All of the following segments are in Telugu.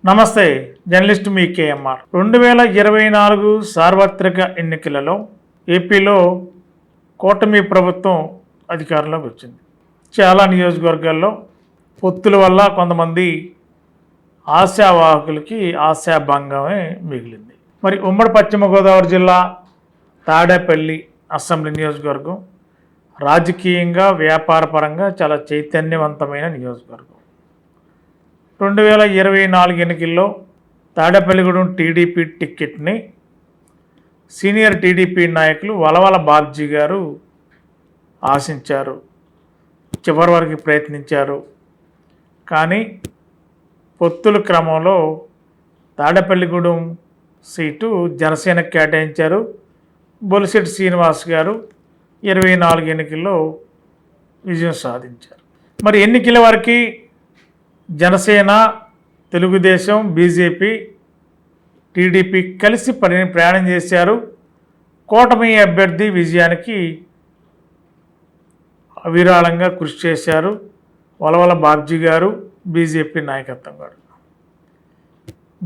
నమస్తే, జర్నలిస్ట్ మీ కేఎంఆర్. 2024 సార్వత్రిక ఎన్నికలలో ఏపీలో కూటమి ప్రభుత్వం అధికారంలోకి వచ్చింది. చాలా నియోజకవర్గాల్లో పొత్తుల వల్ల కొంతమంది ఆశావాహకులకి ఆశాభంగమే మిగిలింది. మరి ఉమ్మడి పశ్చిమ గోదావరి జిల్లా తాడేపల్లి అసెంబ్లీ నియోజకవర్గం రాజకీయంగా వ్యాపారపరంగా చాలా చైతన్యవంతమైన నియోజకవర్గం. 2024 ఎన్నికల్లో తాడేపల్లిగూడెం టీడీపీ టిక్కెట్ని సీనియర్ టీడీపీ నాయకులు వలవల బాబ్జీ గారు ఆశించారు, చివరి వరకు ప్రయత్నించారు. కానీ పొత్తుల క్రమంలో తాడేపల్లిగూడెం సీటు జనసేనకు కేటాయించారు. బొలిశెట్టి శ్రీనివాస్ గారు 24 ఎన్నికల్లో విజయం సాధించారు. మరి ఎన్నికల వరకు జనసేన, తెలుగుదేశం, బీజేపీ, టీడీపీ కలిసి ప్రయాణం చేశారు. కూటమి అభ్యర్థి విజయానికి అవిరాళంగా కృషి చేశారు వలవల బాబ్జీ గారు, బీజేపీ నాయకత్వం గారు.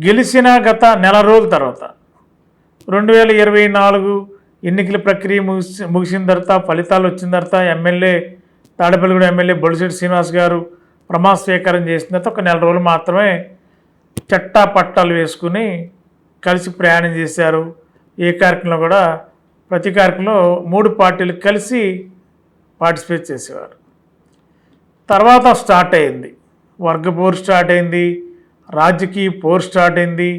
గెలిచిన గత నెల రోజుల తర్వాత 2024 ఎన్నికల ప్రక్రియ ముగిసిన తర్వాత, ఫలితాలు వచ్చిన తర్వాత తాడేపల్లిగూడెం ఎమ్మెల్యే బొలిశెట్టి శ్రీనివాస్ గారు ప్రమాణ స్వీకారం చేసిన తర్వాత ఒక నెల రోజులు మాత్రమే చట్టా పట్టాలు వేసుకుని కలిసి ప్రయాణం చేశారు. ఏ కార్యక్రమంలో కూడా ప్రతి కార్యక్రమంలో 3 పార్టీలు కలిసి పార్టిసిపేట్ చేసేవారు. తర్వాత స్టార్ట్ అయింది, వర్గ పోరు స్టార్ట్ అయింది, రాజకీయ పోరు స్టార్ట్ అయింది,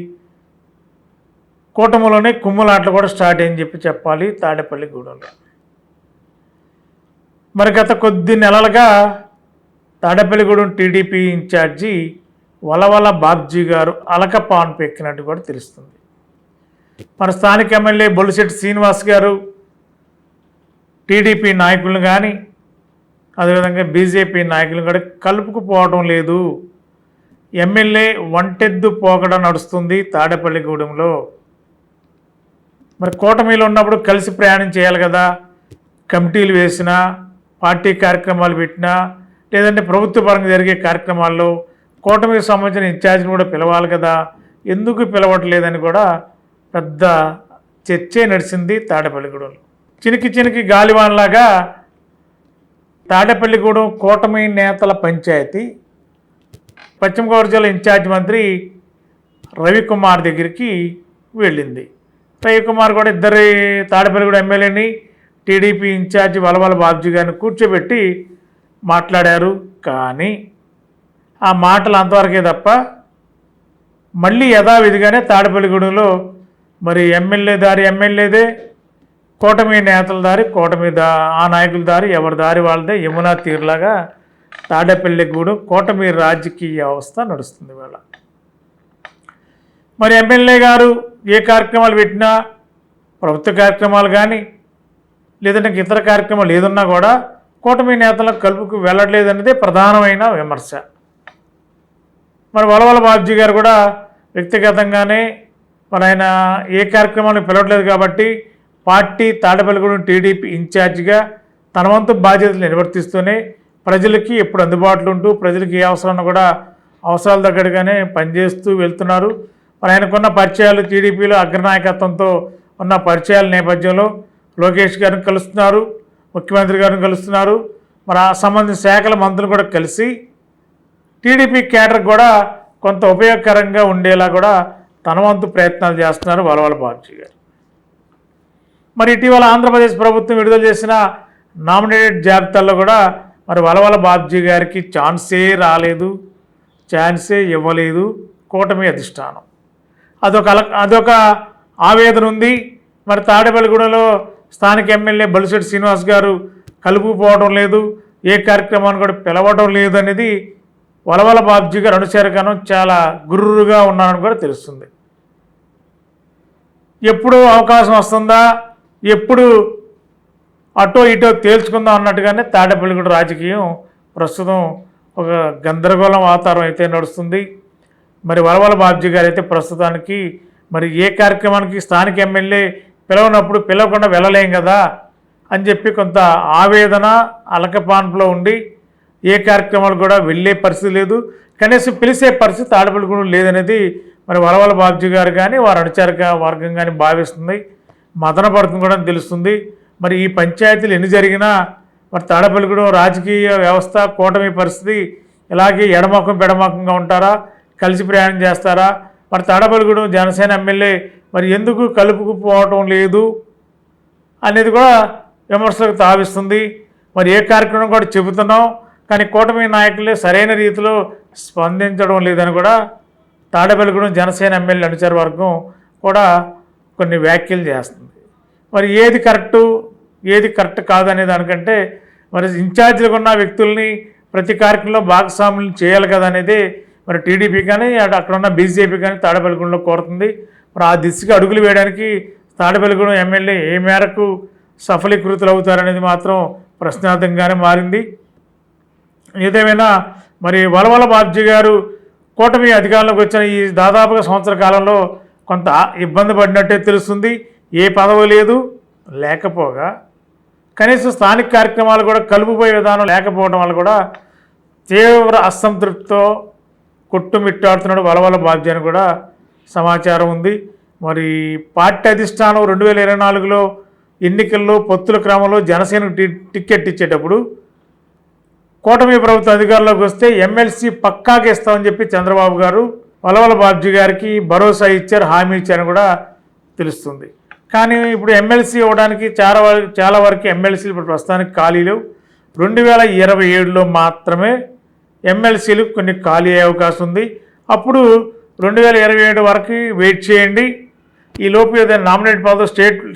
కూటమిలోనే కుమ్ములాటలు కూడా స్టార్ట్ అయిందని చెప్పాలి తాడేపల్లిగూడెంలో. మరి గత కొద్ది నెలలుగా తాడేపల్లిగూడెం టీడీపీ ఇన్ఛార్జి వలవల బాబ్జీ గారు అలకపాన్ పెక్కినట్టు కూడా తెలుస్తుంది. మన స్థానిక ఎమ్మెల్యే బొలిశెట్టి శ్రీనివాస్ గారు టీడీపీ నాయకులను కానీ అదేవిధంగా బీజేపీ నాయకులను కూడా కలుపుకుపోవడం లేదు. ఎమ్మెల్యే ఒంటెద్దు పోకడ నడుస్తుంది తాడేపల్లిగూడెంలో. మరి కూటమిలో ఉన్నప్పుడు కలిసి ప్రయాణం చేయాలి కదా, కమిటీలు వేసినా, పార్టీ కార్యక్రమాలు పెట్టినా, లేదంటే ప్రభుత్వ పరంగా జరిగే కార్యక్రమాల్లో కూటమికి సంబంధించిన ఇన్ఛార్జిని కూడా పిలవాలి కదా, ఎందుకు పిలవట్లేదని కూడా పెద్ద చర్చే నడిచింది తాడేపల్లిగూడెంలో. చినికి గాలివాన్లాగా తాడేపల్లిగూడెం కూటమి నేతల పంచాయతీ పశ్చిమ గోదావరి జిల్లా ఇన్ఛార్జ్ మంత్రి రవికుమార్ దగ్గరికి వెళ్ళింది. రవికుమార్ కూడా ఇద్దరి తాడేపల్లిగూడెం ఎమ్మెల్యేని, టీడీపీ ఇన్ఛార్జి వలవల బాబ్జీ గారిని కూర్చోబెట్టి మాట్లాడారు. కానీ ఆ మాటలు అంతవరకే తప్ప మళ్ళీ యథావిధిగానే తాడేపల్లిగూడెంలో మరి ఎమ్మెల్యే దారి ఎమ్మెల్యేదే, కూటమి నేతల దారి ఆ నాయకుల దారి ఎవరి దారి వాళ్ళదే, యమునా తీరులాగా తాడేపల్లిగూడెం కూటమి రాజకీయ వ్యవస్థ నడుస్తుంది ఇవాళ. మరి ఎమ్మెల్యే గారు ఏ కార్యక్రమాలు పెట్టినా, ప్రభుత్వ కార్యక్రమాలు కానీ లేదంటే ఇతర కార్యక్రమాలు ఏదున్నా కూడా కూటమి నేతలకు కలుపుకు వెళ్ళట్లేదన్నదే ప్రధానమైన విమర్శ. మరి వలవల బాబ్జీ గారు కూడా వ్యక్తిగతంగానే మరి ఆయన ఏ కార్యక్రమాన్ని పిలవట్లేదు కాబట్టి పార్టీ తాడేపల్లిగూడెం టీడీపీ ఇన్ఛార్జిగా తన వంతు బాధ్యతలు నిర్వర్తిస్తూనే ప్రజలకి ఎప్పుడు అందుబాటులో ఉంటూ ప్రజలకి ఏ అవసరాన్ని కూడా అవసరాల దగ్గరగానే పనిచేస్తూ వెళ్తున్నారు. మరి ఆయనకున్న పరిచయాలు, టీడీపీలో అగ్రనాయకత్వంతో ఉన్న పరిచయాల నేపథ్యంలో లోకేష్ గారిని కలుస్తున్నారు, ముఖ్యమంత్రి గారిని కలుస్తున్నారు. మరి ఆ సంబంధించిన శాఖల మంత్రులు కూడా కలిసి టీడీపీ కేడర్ కూడా కొంత ఉపయోగకరంగా ఉండేలా కూడా తన వంతు ప్రయత్నాలు చేస్తున్నారు వలవల బాబ్జీ గారు. మరి ఇటీవల ఆంధ్రప్రదేశ్ ప్రభుత్వం విడుదల చేసిన నామినేటెడ్ జాబితాల్లో కూడా మరి వలవల బాబ్జీ గారికి ఛాన్సే ఇవ్వలేదు కూటమి అధిష్టానం. అదొక ఆవేదన ఉంది. మరి తాడేపల్లిగూడెంలో స్థానిక ఎమ్మెల్యే బొలిశెట్టి శ్రీనివాస్ గారు కలుపుకుపోవడం లేదు, ఏ కార్యక్రమాన్ని కూడా పిలవడం లేదు అనేది వలవల బాబ్జీ గారు అనుచరగణం చాలా గుర్రుగా ఉన్నారని కూడా తెలుస్తుంది. ఎప్పుడు అవకాశం వస్తుందా, ఎప్పుడు అటో ఇటో తేల్చుకుందాం అన్నట్టుగానే తాడేపల్లిగూడెం రాజకీయం ప్రస్తుతం ఒక గందరగోళం వాతావరణం అయితే నడుస్తుంది. మరి వలవల బాబ్జీ గారు అయితే ప్రస్తుతానికి మరి ఏ కార్యక్రమానికి స్థానిక ఎమ్మెల్యే పిలవకుండా వెళ్ళలేం కదా అని చెప్పి కొంత ఆవేదన, అలకపాన్పులో ఉండి ఏ కార్యక్రమాలు కూడా వెళ్ళే పరిస్థితి లేదు. కనీసం పిలిచే పరిస్థితి తాడేపల్లిగూడెం లేదనేది మరి వలవల బాబ్జీ గారు కానీ వారి అనుచర వర్గం కానీ భావిస్తుంది, మదన పడుతుంది కూడా తెలుస్తుంది. మరి ఈ పంచాయతీలు ఎన్ని జరిగినా మరి తాడేపల్లిగూడెం రాజకీయ వ్యవస్థ కూటమి పరిస్థితి ఇలాగే ఎడమొఖం పెడమొఖంగా ఉంటారా, కలిసి ప్రయాణం చేస్తారా? మరి తాడేపల్లిగూడెం జనసేన ఎమ్మెల్యే మరి ఎందుకు కలుపుకుపోవటం లేదు అనేది కూడా విమర్శలకు తావిస్తుంది. మరి ఏ కార్యక్రమం కూడా చెబుతున్నాం కానీ కూటమి నాయకులే సరైన రీతిలో స్పందించడం లేదని కూడా తాడేపల్లిగూడెం జనసేన ఎమ్మెల్యే అనుచర వర్గం కూడా కొన్ని వ్యాఖ్యలు చేస్తుంది. మరి ఏది కరెక్ట్ కాదనే దానికంటే మరి ఇన్ఛార్జీలుగా ఉన్న వ్యక్తుల్ని ప్రతి కార్యక్రమంలో భాగస్వాములు చేయాలి కదా అనేది మరి టీడీపీ కానీ అక్కడ ఉన్న బీజేపీ కానీ తాడేపల్లిగూడెంలో కోరుతుంది. మరి ఆ దిశగా అడుగులు వేయడానికి తాడేపల్లిగూడెం ఎమ్మెల్యే ఏ మేరకు సఫలీకృతులు అవుతారనేది మాత్రం ప్రశ్నార్థంగానే మారింది. ఏదేమైనా మరి వలవల బాబ్జీ గారు కూటమి అధికారంలోకి వచ్చిన ఈ దాదాపుగా సంవత్సర కాలంలో కొంత ఇబ్బంది పడినట్టే తెలుస్తుంది. ఏ పదవి లేదు, లేకపోగా కనీసం స్థానిక కార్యక్రమాలు కూడా కలుపుపోయే విధానం లేకపోవడం వల్ల కూడా తీవ్ర అసంతృప్తితో కొట్టుమిట్టాడుతున్నాడు వలవల బాబ్జీ అని కూడా సమాచారం ఉంది. మరి పార్టీ అధిష్టానం 2024లో ఎన్నికల్లో పొత్తుల క్రమంలో జనసేనకు టికెట్ ఇచ్చేటప్పుడు కూటమి ప్రభుత్వ అధికారంలోకి వస్తే ఎమ్మెల్సీ పక్కాగా ఇస్తామని చెప్పి చంద్రబాబు గారు వలవల బాబ్జీ గారికి భరోసా ఇచ్చారు, హామీ ఇచ్చారని కూడా తెలుస్తుంది. కానీ ఇప్పుడు ఎమ్మెల్సీ ఇవ్వడానికి చాలా వరకు ఎమ్మెల్సీలు ఇప్పుడు ప్రస్తుతానికి ఖాళీ లేవు. 2027లో మాత్రమే ఎమ్మెల్సీలు కొన్ని ఖాళీ అయ్యే అవకాశం ఉంది. అప్పుడు 2027 వరకు వెయిట్ చేయండి. ఈ లోపు ఏదైనా నామినేట్ పదవి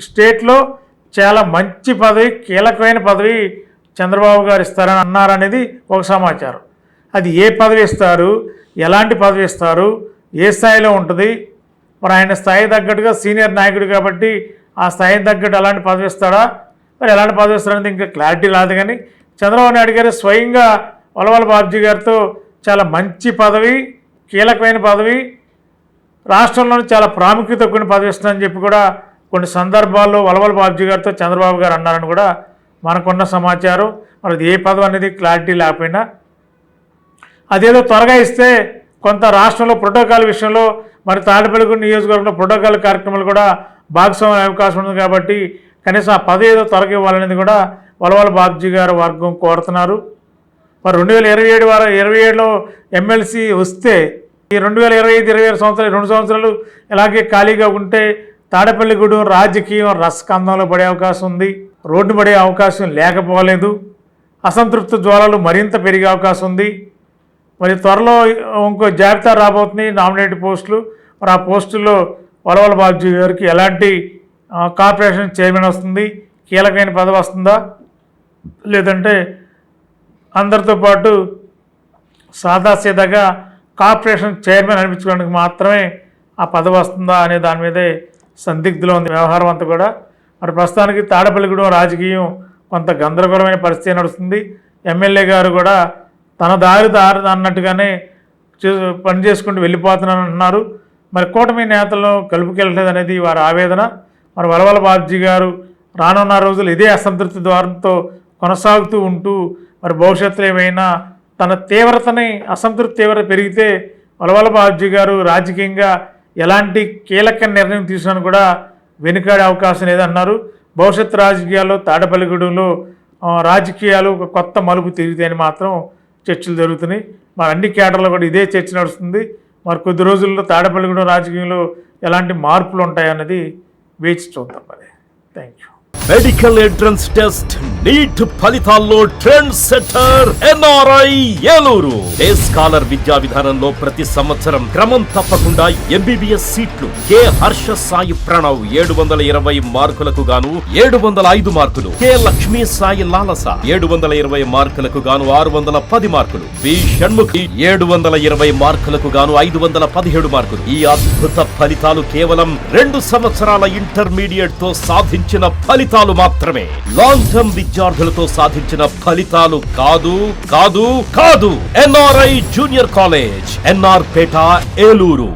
స్టేట్లో చాలా మంచి పదవి, కీలకమైన పదవి చంద్రబాబు గారు ఇస్తారని అన్నారనేది ఒక సమాచారం. అది ఏ పదవి ఇస్తారు, ఎలాంటి పదవి ఇస్తారు, ఏ స్థాయిలో ఉంటుంది, మరి ఆయన స్థాయి తగ్గట్టుగా సీనియర్ నాయకుడు కాబట్టి ఆ స్థాయికి తగ్గట్టు ఎలాంటి పదవి ఇస్తాడా, మరి ఎలాంటి పదవి ఇస్తారనేది ఇంకా క్లారిటీ రాదు. కానీ చంద్రబాబు నాయుడు గారు స్వయంగా వలవల బాబ్జీ గారితో చాలా మంచి పదవి, కీలకమైన పదవి, రాష్ట్రంలోని చాలా ప్రాముఖ్యత కొన్ని పదవి ఇస్తుందని చెప్పి కూడా కొన్ని సందర్భాల్లో వలవల బాబ్జీ గారితో చంద్రబాబు గారు అన్నారని కూడా మనకున్న సమాచారం. మరి అది ఏ పదవి అనేది క్లారిటీ లేకపోయినా అదేదో త్వరగా ఇస్తే కొంత రాష్ట్రంలో ప్రోటోకాల్ విషయంలో మరి తాడేపల్లిగూడెం నియోజకవర్గంలో ప్రోటోకాల్ కార్యక్రమాలు కూడా భాగస్వామ్య అవకాశం ఉంది కాబట్టి కనీసం ఆ పదవి ఏదో త్వరగా ఇవ్వాలనేది కూడా వలవల బాబ్జీ గారు వర్గం కోరుతున్నారు. మరి 2027లో ఎమ్మెల్సీ వస్తే ఈ 2025-26 సంవత్సరాలు 2 సంవత్సరాలు ఇలాగే ఖాళీగా ఉంటే తాడేపల్లిగూడెం రాజకీయం రసకందంలో పడే అవకాశం ఉంది, రోడ్డు పడే అవకాశం లేకపోలేదు, అసంతృప్తి జ్వాలలు మరింత పెరిగే అవకాశం ఉంది. మరి త్వరలో ఇంకో జాబితా రాబోతుంది నామినేట్ పోస్టులు. మరి ఆ పోస్టుల్లో వలవల బాబ్జీ గారికి ఎలాంటి కార్పొరేషన్ చైర్మన్ వస్తుంది, కీలకమైన పదవి వస్తుందా, లేదంటే అందరితో పాటు సాదాసీదాగా కార్పొరేషన్ చైర్మన్ అనిపించుకోవడానికి మాత్రమే ఆ పదవి వస్తుందా అనే దాని మీదే సందిగ్ధంలో ఉంది వ్యవహారం అంతా కూడా. మరి ప్రస్తుతానికి తాడేపల్లిగూడెం రాజకీయం కొంత గందరగోళమైన పరిస్థితి నడుస్తుంది. ఎమ్మెల్యే గారు కూడా తన దారి అన్నట్టుగానే పని చేసుకుంటూ వెళ్ళిపోతున్నాను అంటున్నారు. మరి కూటమి నేతలను కలుపుకెళ్ళలేదు అనేది వారి ఆవేదన. మరి వలవల బాబ్జీ గారు రానున్న రోజులు ఇదే అసంతృప్తి ద్వారంతో కొనసాగుతూ ఉంటూ మరి భవిష్యత్తులో ఏమైనా తన అసంతృప్తి తీవ్రత పెరిగితే వలవల బాబ్జీ గారు రాజకీయంగా ఎలాంటి కీలక నిర్ణయం తీసుకుని కూడా వెనుకాడే అవకాశం లేదన్నారు. భవిష్యత్తు రాజకీయాల్లో తాడేపల్లిగూడెంలో రాజకీయాలు ఒక కొత్త మలుపు తిరిగితేని మాత్రం చర్చలు జరుగుతున్నాయి. మరి అన్ని కేటర్లో కూడా ఇదే చర్చ నడుస్తుంది. మరి కొద్ది రోజుల్లో తాడేపల్లిగూడెం రాజకీయంలో ఎలాంటి మార్పులు ఉంటాయన్నది వేచి చూద్దాం. మరి thank you. Medical entrance test NEET ఫలితాల్లో trend setter NRI Eluru. Day scholar విద్యా విధానంలో ప్రతి సంవత్సరం క్రమం తప్పకుండా ఎంబీబీఎస్ సీట్లు. కె హర్ష సాయి ప్రణవ్ 720 మార్కులకు గాను 705 మార్కులు. కె లక్ష్మీ సాయి లాలస 720 మార్కులకు గాను 610 మార్కులు. బి షణ్ముఖి 720 మార్కులకు గాను 517 మార్కులు. ఈ అద్భుత ఫలితాలు కేవలం 2 సంవత్సరాల ఇంటర్మీడియట్ తో సాధించిన ఫలితాలు మాత్రమే. లాంగ్ టర్మ్ విద్యార్థులతో సాధించిన ఫలితాలు కాదు కాదు కాదు. ఎన్ఆర్ఐ జూనియర్ కాలేజ్, ఎన్ఆర్ పేట, ఏలూరు.